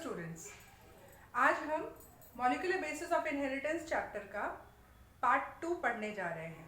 Students, आज हम molecular basis of inheritance chapter का पार्ट 2 पढ़ने जा रहे हैं।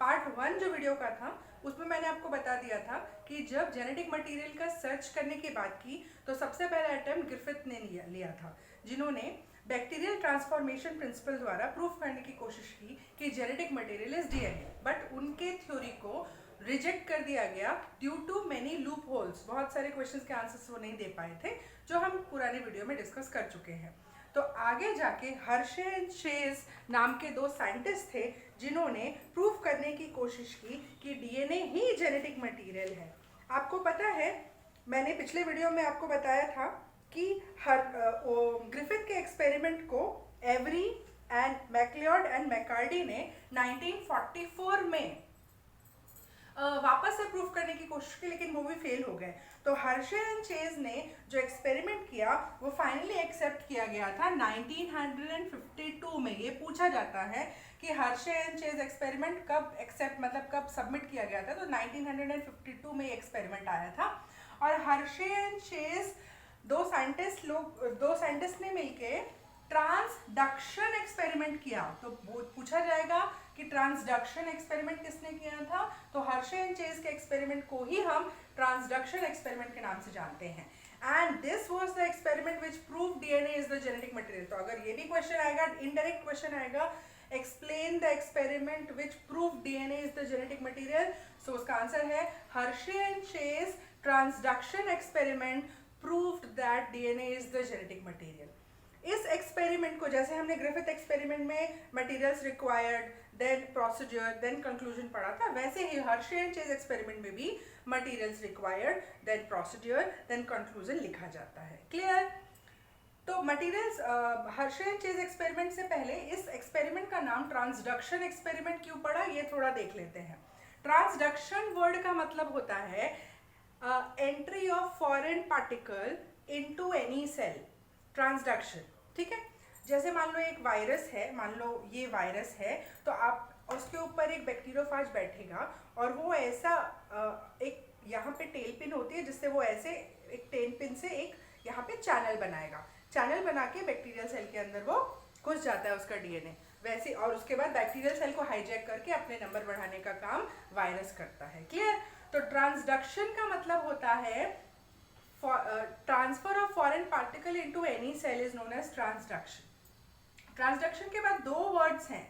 पार्ट 1 जो वीडियो का था उसमें मैंने आपको बता दिया था कि जब जेनेटिक मटेरियल का सर्च करने की बात की तो सबसे पहला अटेम्प्ट ग्रिफिथ ने लिया था, जिन्होंने बैक्टीरियल ट्रांसफॉर्मेशन प्रिंसिपल द्वारा प्रूफ करने की कोशिश की कि genetic material is DNA, but उनके थ्योरी को रिजेक्ट कर दिया गया due to many loopholes. बहुत सारे क्वेश्चंस के आंसर्स वो नहीं दे पाए थे, जो हम पुराने वीडियो में डिस्कस कर चुके हैं। तो आगे जाके हर्शे एंड चेज नाम के दो साइंटिस्ट थे जिन्होंने प्रूफ करने की कोशिश की कि डीएनए ही जेनेटिक मटेरियल है। आपको पता है, मैंने पिछले वीडियो में आपको बताया था कि ग्रिफिथ के एक्सपेरिमेंट को एवरी एंड मैक्लियोड एंड मैकार्डी ने 1944 में वापस से प्रूफ करने की कोशिश की, लेकिन वो भी फेल हो गए। तो हर्शे एंड चेज ने जो एक्सपेरिमेंट किया वो फाइनली एक्सेप्ट किया गया था 1952 में। ये पूछा जाता है कि हर्शे एंड चेज एक्सपेरिमेंट कब कब सबमिट किया गया था, तो 1952 में ये एक्सपेरिमेंट आया था। और हर्शे एंड चेज दो साइंटिस्ट ने मिलके ट्रांसडक्शन एक्सपेरिमेंट किया। तो पूछा जाएगा कि ट्रांसडक्शन एक्सपेरिमेंट किसने किया था, तो हर्शे एंड चेज के एक्सपेरिमेंट को ही हम ट्रांसडक्शन एक्सपेरिमेंट के नाम से जानते हैं। And this was the experiment which prove DNA is the genetic material. तो अगर ये भी क्वेश्चन आएगा, इनडायरेक्ट क्वेश्चन आएगा, explain the experiment which prove DNA is the genetic material, so उसका आंसर है Hershey and Chase transduction experiment proved that DNA is the genetic material. इस experiment को, जैसे हमने ग्रिफिथ एक्सपेरिमेंट में materials required, then procedure, then conclusion पढ़ा था, वैसे ही हर्शे एंड चेज एक्सपेरिमेंट में भी materials required, then procedure, then conclusion लिखा जाता है। क्लियर? तो materials Hershey and Chase experiment से पहले इस एक्सपेरिमेंट का नाम ट्रांसडक्शन एक्सपेरिमेंट क्यों पड़ा, ये थोड़ा देख लेते हैं। ट्रांसडक्शन वर्ड का मतलब होता है entry of foreign particle into any cell. Transduction, ठीक है। जैसे मान लो एक वायरस है, मान लो ये वायरस है, तो आप उसके ऊपर एक बैक्टीरियोफाज बैठेगा और वो ऐसा एक यहाँ पे टेल पिन होती है जिससे वो ऐसे एक टेल पिन से एक यहाँ पे चैनल बनाएगा। चैनल बना के बैक्टीरियल सेल के अंदर वो घुस जाता है उसका डीएनए वैसे, और उसके बाद बैक्टीरियल सेल को हाईजैक करके अपने नंबर बढ़ाने का काम वायरस करता है। क्लियर? तो ट्रांसडक्शन का मतलब होता है transfer of foreign particle into any cell is known as transduction. Transduction के बाद दो वर्ड्स हैं,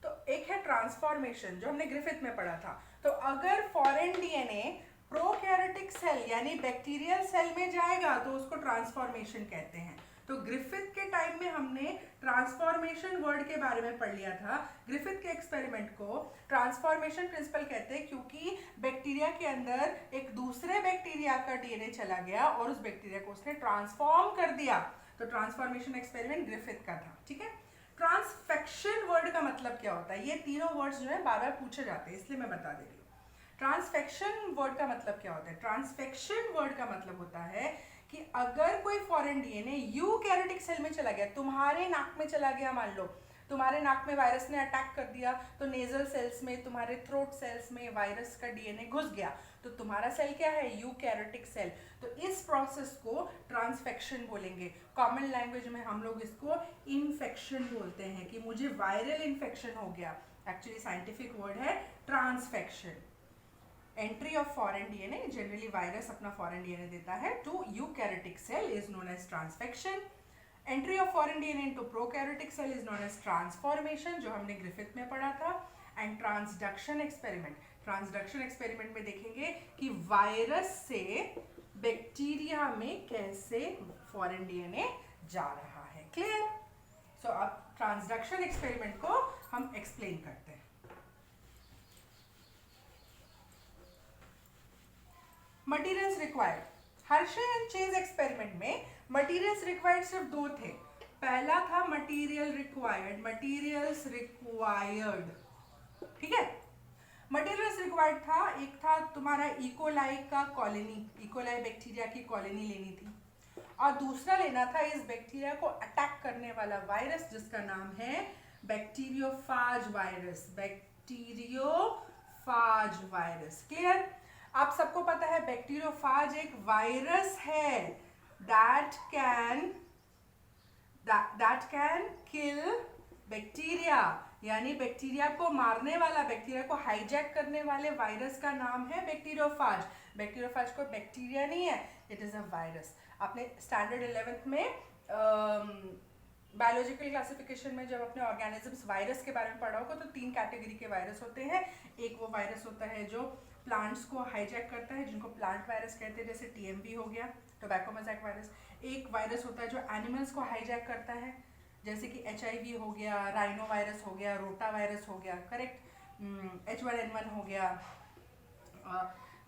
तो एक है ट्रांसफॉर्मेशन जो हमने ग्रिफिथ में पढ़ा था। तो अगर फॉरेन डीएनए प्रोकैरियोटिक सेल यानी बैक्टीरियल सेल में जाएगा तो उसको ट्रांसफॉर्मेशन कहते हैं। तो ग्रिफिथ के टाइम में हमने ट्रांसफॉर्मेशन वर्ड के बारे में पढ़ लिया था। ग्रिफिथ के एक्सपेरिमेंट को ट्रांसफॉर्मेशन प्रिंसिपल कहते हैं क्योंकि बैक्टीरिया के अंदर एक दूसरे बैक्टीरिया का डीएनए चला गया और उस बैक्टीरिया को उसने ट्रांसफॉर्म कर दिया। तो ट्रांसफॉर्मेशन एक्सपेरिमेंट ग्रिफिथ का था, ठीक है। ट्रांसफेक्शन वर्ड का मतलब क्या होता है, ये तीनों वर्ड्स जो है बार बार पूछे जाते हैं, इसलिए मैं बता दे रही हूँ। ट्रांसफेक्शन वर्ड का मतलब क्या होता है? ट्रांसफेक्शन वर्ड का मतलब होता है कि अगर कोई फॉरेन डीएनए यूकैरियोटिक सेल में चला गया, तुम्हारे नाक में चला गया, मान लो तुम्हारे नाक में वायरस ने अटैक कर दिया, तो नेजल सेल्स में, तुम्हारे थ्रोट सेल्स में वायरस का डीएनए घुस गया, तो तुम्हारा सेल क्या है? Eukaryotic cell. तो इस प्रोसेस को ट्रांसफेक्शन बोलेंगे। कॉमन लैंग्वेज में हम लोग इसको इन्फेक्शन बोलते हैं कि मुझे वायरल इन्फेक्शन हो गया। एक्चुअली साइंटिफिक वर्ड है transfection. Entry of foreign DNA, generally virus अपना फॉरेन डीएनए देता है to eukaryotic cell is known as transfection. Entry of foreign DNA into prokaryotic cell is known as transformation, जो हमने Griffith में पढ़ा था। And transduction experiment, transduction experiment में देखेंगे कि वायरस से बैक्टीरिया में कैसे फॉरेन डीएनए जा रहा है। क्लियर? सो अब ट्रांसडक्शन एक्सपेरिमेंट को हम एक्सप्लेन करते हैं। Materials required, Hershey and Chase experiment में मटेरियल्स रिक्वायर्ड सिर्फ दो थे। पहला था मटेरियल्स रिक्वायर्ड, ठीक है। मटेरियल्स रिक्वायर्ड था, एक था तुम्हारा इकोलाई का कॉलोनी, इकोलाई बैक्टीरिया की कॉलोनी लेनी थी, और दूसरा लेना था इस बैक्टीरिया को अटैक करने वाला वायरस जिसका नाम है bacteriophage virus. Bacteriophage virus. Clear? आप सबको पता है बैक्टीरियोफाज एक वायरस है that can that can kill bacteria, यानी बैक्टीरिया को मारने वाला, बैक्टीरिया को हाईजैक करने वाले वायरस का नाम है बैक्टीरियोफाज। बैक्टीरियोफाज को बैक्टीरिया नहीं है, इट इज अ वायरस। आपने स्टैंडर्ड 11th में बायोलॉजिकल क्लासिफिकेशन में जब अपने ऑर्गेनिजम्स वायरस के बारे में पढ़ा होगा तो 3 कैटेगरी के वायरस होते हैं। एक वो वायरस होता है जो प्लांट्स को हाईजैक करता है, जिनको प्लांट वायरस कहते हैं, जैसे टीएमवी हो गया, टोबैको मोज़ेक वायरस। एक वायरस होता है जो एनिमल्स को हाईजैक करता है, जैसे कि HIV हो गया, राइनो वायरस हो गया, रोटा वायरस हो गया, करेक्ट, H1N1 हो गया।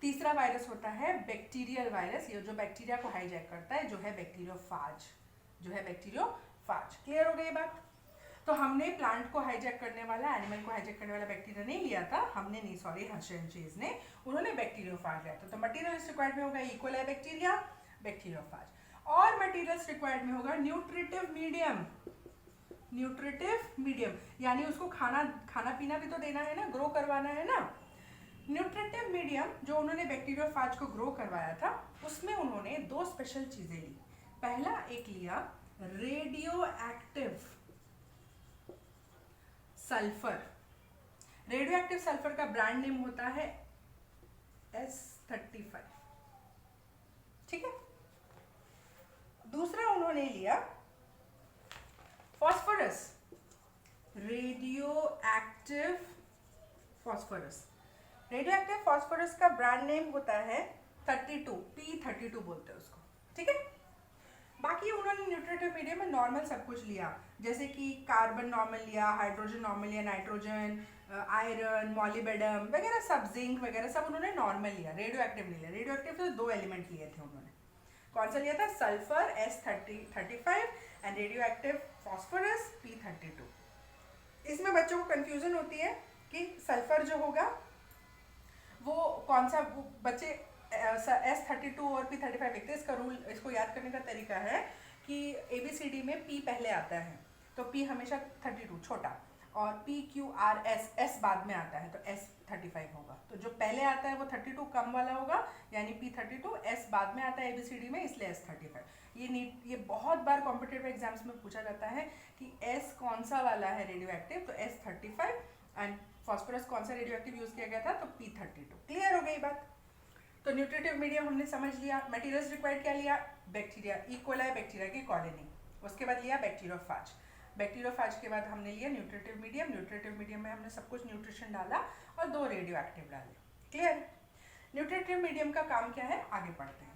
तीसरा वायरस होता है बैक्टीरियल वायरस, ये जो बैक्टीरिया को हाईजैक करता है, जो है बैक्टीरियोफाज, जो है बैक्टीरियोफाज। क्लियर हो गई बात? तो हमने प्लांट को हाईजैक करने वाला, एनिमल को हाईजैक करने वाला बैक्टीरिया नहीं लिया था, हमने नहीं, सॉरी, हर्शे एंड चेज ने, उन्होंने बैक्टीरियोफाज लिया था। तो मटेरियल्स रिक्वायर्ड में होगा इकोलाई बैक्टीरिया, बैक्टीरियोफाज। और मटेरियल्स रिक्वायर्ड में होगा न्यूट्रिटिव मीडियम। न्यूट्रिटिव मीडियम यानी उसको खाना पीना भी तो देना है ना, ग्रो करवाना है ना। न्यूट्रिटिव मीडियम जो उन्होंने बैक्टीरियोफाज को ग्रो करवाया था, उसमें उन्होंने 2 स्पेशल चीजें ली। पहला एक लिया radio active sulphur. Radio active sulphur का ब्रांड नेम होता है S35, ठीक है। दूसरा उन्होंने लिया phosphorus, radio active phosphorus. Radio active phosphorus का ब्रांड नेम होता है 32, P32 बोलते हैं उसको, ठीक है। बाकी उन्होंने न्यूट्रिटिव मीडियम में नॉर्मल सब कुछ लिया, जैसे कि कार्बन नॉर्मल लिया, हाइड्रोजन नॉर्मल लिया, नाइट्रोजन, आयरन, मॉलिबेडम वगैरह सब, जिंक वगैरह सब उन्होंने नॉर्मल लिया, रेडियो एक्टिव नहीं लिया। रेडियो एक्टिव तो 2 एलिमेंट लिए थे उन्होंने। कौन सा लिया था? Sulphur S35 and radio active phosphorus P32। इसमें बच्चों को कंफ्यूजन होती है कि सल्फर जो होगा वो कौन सा, बच्चे S32 और P35 लिखते हैं। इसका रूल, इसको याद करने का तरीका है कि ABCD में P पहले आता है, तो P हमेशा 32 छोटा, और PQRS S बाद में आता है, तो S35 होगा। तो जो पहले आता है वो 32 कम वाला होगा, यानी P32, S बाद में आता है ABCD में, इसलिए S35। ये बहुत बार कॉम्पिटिटिव एग्जाम्स में पूछा जाता है कि S कौन सा वाला है रेडियो एक्टिव, तो S35, एंड फॉस्फोरस कौन सा रेडियो एक्टिव यूज किया गया था, तो P32। क्लियर हो गई बात? तो न्यूट्रिटिव मीडियम हमने समझ लिया। मटेरियल्स रिक्वायर्ड क्या लिया? बैक्टीरिया, इकोलाई बैक्टीरिया की कॉलोनी। उसके बाद लिया बैक्टीरियोफाज। बैक्टीरियोफाज के बाद हमने लिया न्यूट्रिटिव मीडियम। न्यूट्रिटिव मीडियम में हमने सब कुछ न्यूट्रिशन डाला और 2 रेडियो एक्टिव डाले। क्लियर? न्यूट्रिटिव मीडियम का काम क्या है, आगे पढ़ते हैं।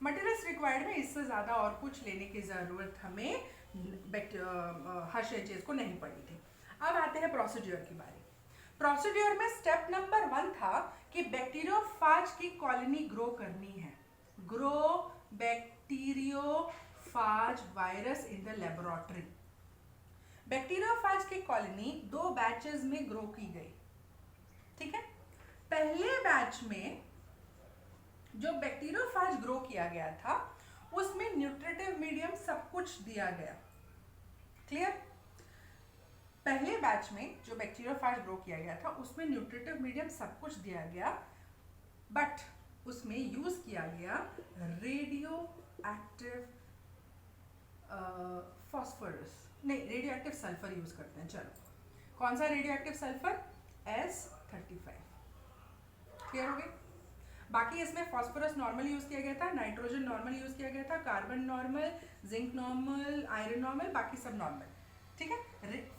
मटेरियल्स रिक्वायर्ड में इससे ज़्यादा और कुछ लेने की ज़रूरत हमें हर्शे चीज़ को नहीं पड़ी थी। अब आते हैं प्रोसीड्यूर की बारी। प्रोसीड्यूर में स्टेप नंबर 1 था कि बैक्टीरियोफाज की कॉलोनी ग्रो करनी है। Grow bacteriophage virus in the laboratory. Bacteriophage की कॉलोनी 2 बैचेस में ग्रो की गई, ठीक है। पहले बैच में जो बैक्टीरियोफाज ग्रो किया गया था उसमें न्यूट्रिटिव मीडियम सब कुछ दिया गया। क्लियर? पहले बैच में जो बैक्टीरियोफाज ग्रो किया गया था उसमें न्यूट्रिटिव मीडियम सब कुछ दिया गया, बट उसमें यूज किया गया रेडियो एक्टिव फॉस्फोरस, नहीं, रेडियो एक्टिव सल्फर यूज करते हैं। चलो, कौन सा radio active sulphur? S35। Clear हो गई? बाकी इसमें फॉस्फोरस नॉर्मल यूज किया गया था, नाइट्रोजन नॉर्मल यूज किया गया था, carbon normal, zinc normal, iron normal, बाकी सब नॉर्मल, ठीक है।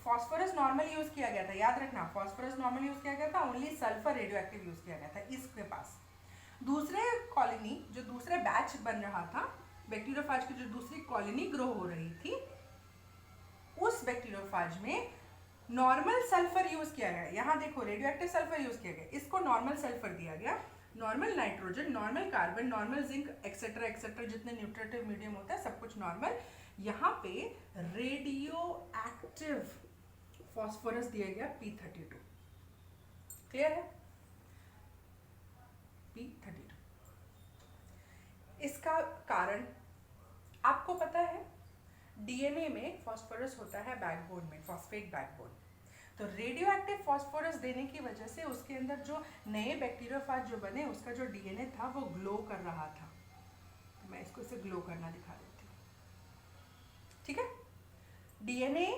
फॉस्फोरस नॉर्मल यूज किया गया था, याद रखना, फॉस्फोरस नॉर्मल यूज किया गया था, only sulphur radio active use किया गया था इसके पास। दूसरे कॉलोनी, जो दूसरे बैच बन रहा था बैक्टीरियोफाज की, जो दूसरी कॉलोनी ग्रो हो रही थी, उस बैक्टीरियोफाज में नॉर्मल सल्फर यूज किया गया। यहाँ देखो, रेडियो एक्टिव सल्फर यूज किया गया, इसको नॉर्मल सल्फर दिया गया, normal nitrogen, normal carbon, normal zinc, etcetera etcetera, जितने न्यूट्रिटिव मीडियम होता है सब कुछ नॉर्मल। यहाँ पे रेडियो एक्टिव फॉस्फोरस दिया गया P32। क्लियर है? P32। इसका कारण आपको पता है, डीएनए में फॉस्फोरस होता है बैकबोन में, फॉस्फेट बैकबोन। तो रेडियो एक्टिव फॉस्फोरस देने की वजह से उसके अंदर जो नए बैक्टीरियोफाज जो बने, उसका जो डीएनए था वो ग्लो कर रहा था। तो मैं इसको इसे ग्लो करना दिखा देती हूँ, ठीक है। डीएनए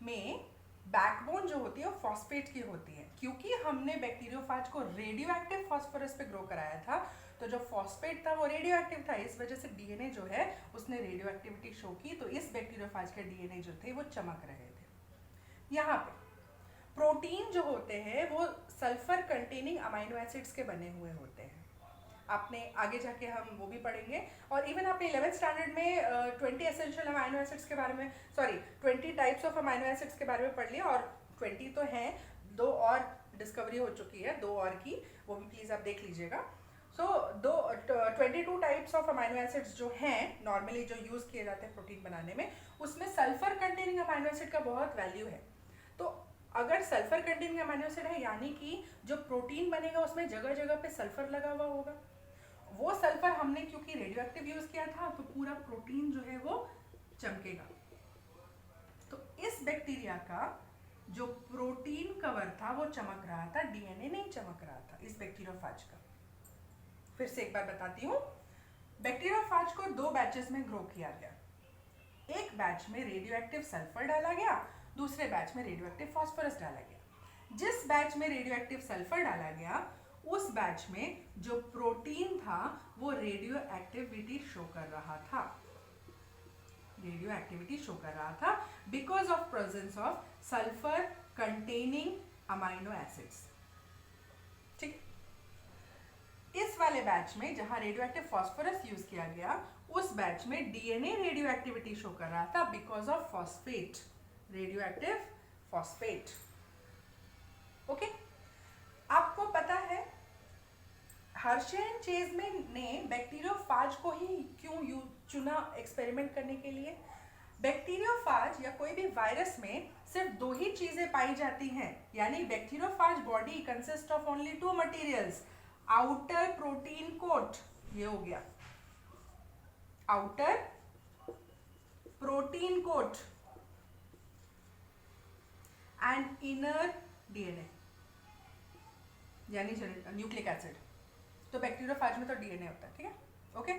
में बैकबोन जो होती है वो फॉस्फेट की होती है। क्योंकि हमने बैक्टीरियोफाज को रेडियो एक्टिव फॉस्फोरस पे ग्रो कराया था, तो जो फॉस्फेट था वो रेडियो एक्टिव था, इस वजह से डीएनए जो है उसने रेडियो एक्टिविटी शो की, तो इस बैक्टीरियोफाज के डीएनए जो थे वो चमक रहे थे। यहाँ पे प्रोटीन जो होते हैं वो सल्फर कंटेनिंग अमाइनो एसिड्स के बने हुए होते हैं। आपने आगे जाके हम वो भी पढ़ेंगे, और इवन आपने 11th स्टैंडर्ड में 20 एसेंशियल अमाइनो एसिड्स के बारे में, sorry 20 types of amino acids के बारे में पढ़ लिया, और 20 तो हैं, 2 और डिस्कवरी हो चुकी है, 2 और की, वो भी प्लीज़ आप देख लीजिएगा। सो 22 टाइप्स ऑफ अमाइनो एसिड्स जो हैं नॉर्मली जो यूज़ किए जाते हैं प्रोटीन बनाने में, उसमें सल्फर कंटेनिंग अमाइनो एसिड का बहुत वैल्यू है। तो अगर सल्फर कंटेनिंग अमाइनो एसिड है, यानी कि जो प्रोटीन बनेगा उसमें जगह जगह पे सल्फर लगा हुआ होगा। वो सल्फर हमने क्योंकि रेडियो एक्टिव यूज किया था, तो पूरा प्रोटीन जो है वो चमकेगा। तो इस बैक्टीरिया का जो प्रोटीन कवर था वो चमक रहा था, डीएनए नहीं चमक रहा था इस बैक्टीरियोफाज का। फिर से एक बार बताती हूँ, बैक्टीरियोफाज को 2 बैचेस में ग्रो किया गया। एक बैच में रेडियो एक्टिव सल्फर डाला गया, दूसरे बैच में रेडियो एक्टिव फास्फोरस डाला गया। जिस बैच में रेडियो एक्टिव सल्फर डाला गया, उस बैच में जो प्रोटीन था वो रेडियो एक्टिविटी शो कर रहा था, रेडियो एक्टिविटी शो कर रहा था because of presence of sulphur containing amino acids. ठीक, इस वाले बैच में जहां रेडियो एक्टिव फास्फोरस यूज किया गया, उस बैच में डीएनए रेडियो एक्टिविटी शो कर रहा था because of phosphate, radio active phosphate. Okay, आपको पता है हर्शे एंड चेज़मैन ने बैक्टीरियोफाज को ही क्यों चुना एक्सपेरिमेंट करने के लिए? बैक्टीरियोफाज या कोई भी वायरस में सिर्फ 2 ही चीजें पाई जाती हैं, यानी bacteriophage body consist of only 2 materials, outer protein coat, ये हो गया outer protein coat, and inner DNA यानी न्यूक्लिक एसिड। तो बैक्टीरियोफाज में तो डीएनए होता है, ठीक है, ओके।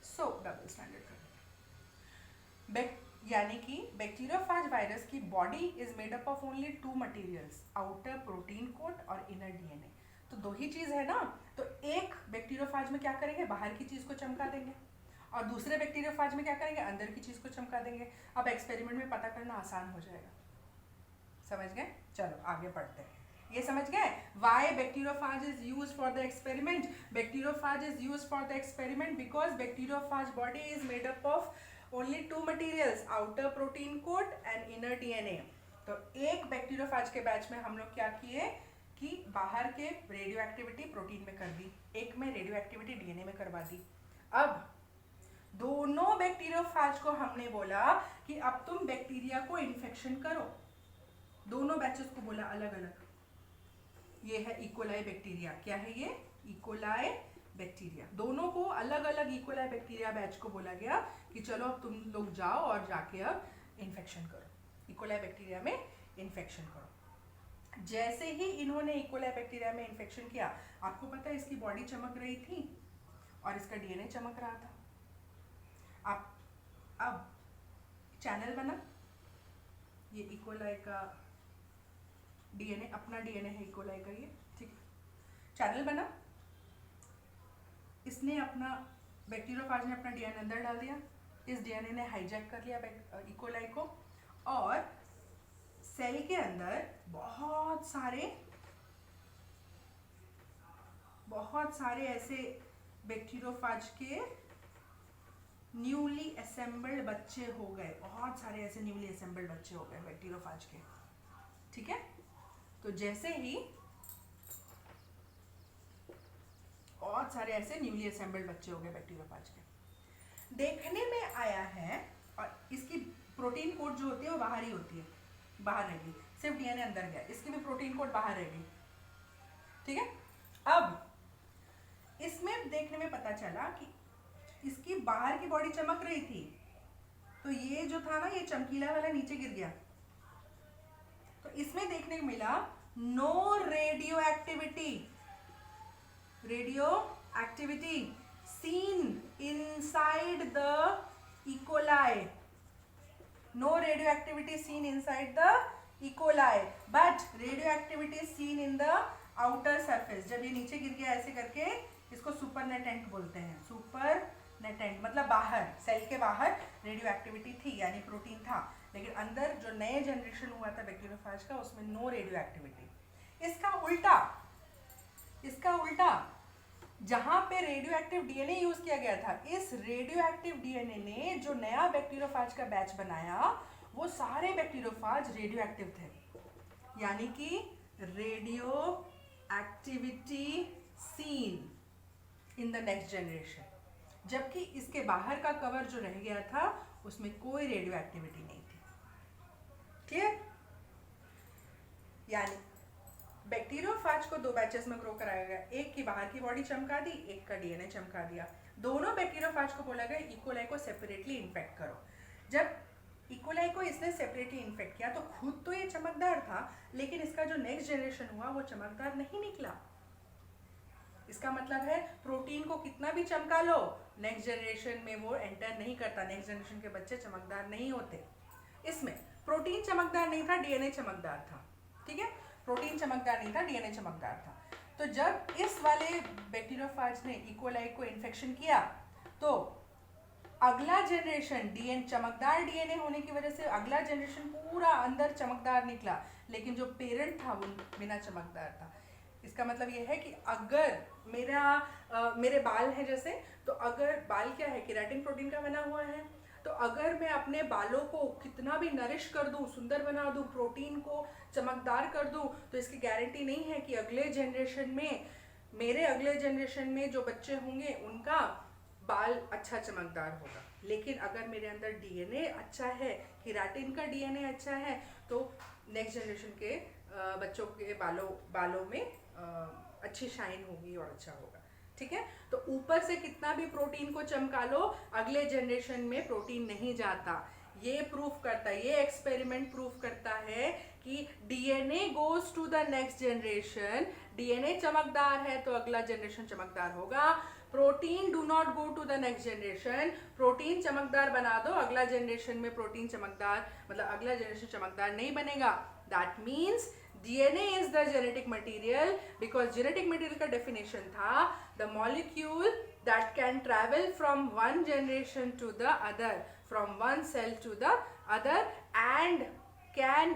सो डबल स्टैंडर्ड यानी कि बैक्टीरियोफाज वायरस की body is made up of only 2 materials, outer protein coat और इनर डीएनए। तो 2 ही चीज है ना, तो एक बैक्टीरियोफाज में क्या करेंगे, बाहर की चीज को चमका देंगे, और दूसरे बैक्टीरियोफाज में क्या करेंगे, अंदर की चीज को चमका देंगे। अब एक्सपेरिमेंट में पता करना आसान हो जाएगा, समझ गए? चलो आगे पढ़ते हैं। ये समझ गए why bacteriophage is used for the experiment? Bacteriophage is used for the experiment because bacteriophage body is made up of only 2 materials, outer protein coat and inner DNA. तो एक बैक्टीरियोफाज के बैच में हम लोग क्या किए कि बाहर के रेडियो एक्टिविटी प्रोटीन में कर दी, एक में रेडियो एक्टिविटी डीएनए में करवा दी। अब दोनों बैक्टीरियोफाज को हमने बोला कि अब तुम बैक्टीरिया को इन्फेक्शन करो, दोनों बैचेस को बोला अलग अलग। ये है इकोलाई बैक्टीरिया, क्या है ये, इकोलाई बैक्टीरिया। दोनों को अलग अलग इकोलाई बैक्टीरिया बैच को बोला गया कि चलो अब तुम लोग जाओ और जाके अब इन्फेक्शन करो, इकोलाई बैक्टीरिया में इन्फेक्शन करो। जैसे ही इन्होंने इकोलाई बैक्टीरिया में इन्फेक्शन किया, आपको पता है इसकी बॉडी चमक रही थी और इसका डीएनए चमक रहा था। अब चैनल बना, ये इकोलाई का डीएनए, अपना डीएनए है इकोलाई का ये, ठीक, चैनल बना, इसने अपना बैक्टीरियोफाज ने अपना डीएनए अंदर डाल दिया, इस डीएनए ने हाईजैक कर लिया इकोलाई को, और सेल के अंदर बहुत सारे ऐसे बैक्टीरियोफाज के न्यूली असेंबल्ड बच्चे हो गए, बहुत सारे ऐसे न्यूली असेंबल्ड बच्चे हो गए बैक्टीरियोफाज के, ठीक है। तो जैसे ही बहुत सारे ऐसे न्यूली असेंबल्ड बच्चे हो गए बैक्टीरियोफाज के, देखने में आया है, और इसकी प्रोटीन कोट जो होती है वो बाहर ही होती है, बाहर रह गई, सिर्फ डीएनए अंदर गया, इसकी भी प्रोटीन कोट बाहर रह गई, ठीक है। अब इसमें देखने में पता चला कि इसकी बाहर की बॉडी चमक रही थी, तो ये जो था ना, ये चमकीला वाला नीचे गिर गया, तो इसमें देखने को मिला no radioactivity seen inside the E coli, No radioactivity seen inside the E. coli, but radioactivity is seen in the outer surface. जब ये नीचे गिर गया ऐसे करके, इसको सुपरनेटेंट बोलते हैं. सुपरनेटेंट मतलब बाहर, सेल के बाहर रेडियो एक्टिविटी थी, यानी प्रोटीन था, लेकिन अंदर जो नए जनरेशन हुआ था बैक्टीरियोफाज का, उसमें नो रेडियो एक्टिविटी. इसका उल्टा जहां पे रेडियो एक्टिव डीएनए यूज किया गया था, इस रेडियो एक्टिव डीएनए ने जो नया बैक्टीरियोफाज का बैच बनाया, वो सारे बैक्टीरियोफाज रेडियो एक्टिव थे, यानी कि radio activity seen in the next generation. जबकि इसके बाहर का कवर जो रह गया था, उसमें कोई रेडियो एक्टिविटी नहीं थी. क्लियर? यानी बैक्टीरियोफाज को दो बैचेस में ग्रो कराया गया. एक की बाहर की बॉडी चमका दी, एक का डीएनए चमका दिया. दोनों बैक्टीरियोफाज को बोला गया इकोलाई को सेपरेटली इन्फेक्ट करो. जब इकोलाई को इसने सेपरेटली इन्फेक्ट किया तो खुद तो ये चमकदार था, लेकिन इसका जो नेक्स्ट जनरेशन हुआ वो चमकदार नहीं निकला. इसका मतलब है प्रोटीन को कितना भी चमका लो, नेक्स्ट जनरेशन में वो एंटर नहीं करता. नेक्स्ट जनरेशन के बच्चे चमकदार नहीं होते. इसमें प्रोटीन चमकदार नहीं था, डीएनए चमकदार था. ठीक है, प्रोटीन चमकदार नहीं था, डीएनए चमकदार था. तो जब इस वाले बैक्टीरियोफाज ने इकोलाई को इन्फेक्शन किया, तो अगला जनरेशन डीएनए चमकदार डीएनए होने की वजह से अगला जनरेशन पूरा अंदर चमकदार निकला, लेकिन जो पेरेंट था वो बिना चमकदार था. इसका मतलब ये है कि अगर मेरे बाल हैं जैसे, तो अगर बाल क्या है, केराटिन प्रोटीन का बना हुआ है, तो अगर मैं अपने बालों को कितना भी नरिश कर दूं, सुंदर बना दूं, प्रोटीन को चमकदार कर दूं, तो इसकी गारंटी नहीं है कि अगले जनरेशन में, मेरे अगले जनरेशन में जो बच्चे होंगे उनका बाल अच्छा चमकदार होगा. लेकिन अगर मेरे अंदर डीएनए अच्छा है, केराटिन का डीएनए अच्छा है, तो नेक्स्ट जनरेशन के बच्चों के बालों में अच्छी शाइन होगी और अच्छा होगा. ठीक है, तो ऊपर से कितना भी प्रोटीन को चमका लो, अगले जनरेशन में प्रोटीन नहीं जाता. ये प्रूफ करता है, ये एक्सपेरिमेंट प्रूफ करता है कि DNA goes to the next generation. DNA चमकदार है तो अगला जनरेशन चमकदार होगा. Protein do not go to the next generation. Protein चमकदार बना दो, अगला जनरेशन में प्रोटीन चमकदार, मतलब अगला जनरेशन चमकदार नहीं बनेगा. That means DNA is the genetic material, because genetic material का definition था the molecule that can travel from one generation to the other, from one cell to the other, and can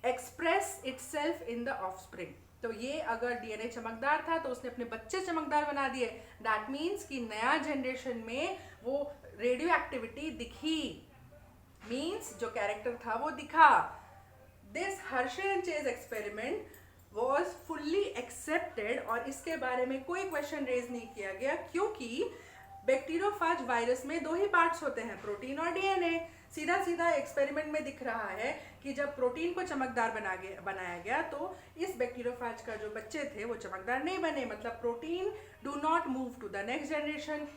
express itself in the offspring. तो ये अगर DNA चमकदार था तो उसने अपने बच्चे चमकदार बना दिए. दैट मीन्स कि नया जनरेशन में वो रेडियो एक्टिविटी दिखी, मीन्स जो कैरेक्टर था वो दिखा. This Hershey and Chase experiment was fully accepted और इसके बारे में कोई क्वेश्चन रेज नहीं किया गया, क्योंकि बैक्टीरियोफाज वायरस में दो ही पार्ट्स होते हैं, प्रोटीन और डीएनए. सीधा सीधा एक्सपेरिमेंट में दिख रहा है कि जब प्रोटीन को चमकदार बनाया गया तो इस बैक्टीरियोफाज का जो बच्चे थे वो चमकदार नहीं बने. मतलब protein do not move to the next generation.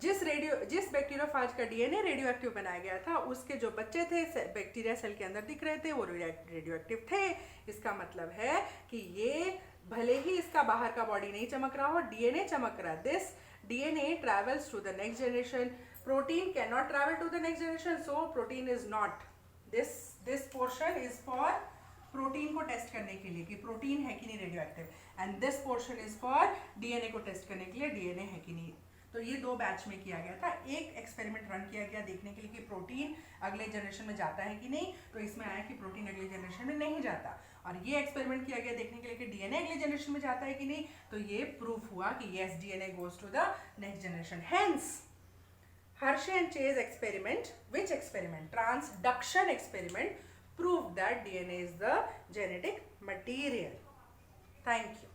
जिस बैक्टीरियोफाज का डीएनए रेडियो एक्टिव बनाया गया था, उसके जो बच्चे थे बैक्टीरिया सेल के अंदर दिख रहे थे, वो रेडियो एक्टिव थे. इसका मतलब है कि ये भले ही इसका बाहर का बॉडी नहीं चमक रहा हो, डीएनए चमक रहा है. This DNA travels to the next generation. Protein can not travel to the next generation, so protein is not. This portion is for protein को टेस्ट करने के लिए कि प्रोटीन है कि नहीं radioactive, and this portion is for DNA को test करने के लिए डीएनए है कि नहीं. तो ये दो बैच में किया गया था. एक एक्सपेरिमेंट रन किया गया देखने के लिए कि प्रोटीन अगले जनरेशन में जाता है कि नहीं, तो इसमें आया कि प्रोटीन अगले जनरेशन में नहीं जाता. और ये एक्सपेरिमेंट किया गया देखने के लिए कि डीएनए अगले जनरेशन में जाता है कि नहीं, तो ये प्रूफ हुआ कि yes, DNA goes to the next generation. Hence Hershey and Chase experiment, which experiment? Transduction experiment, proved that DNA is the genetic material. Thank you.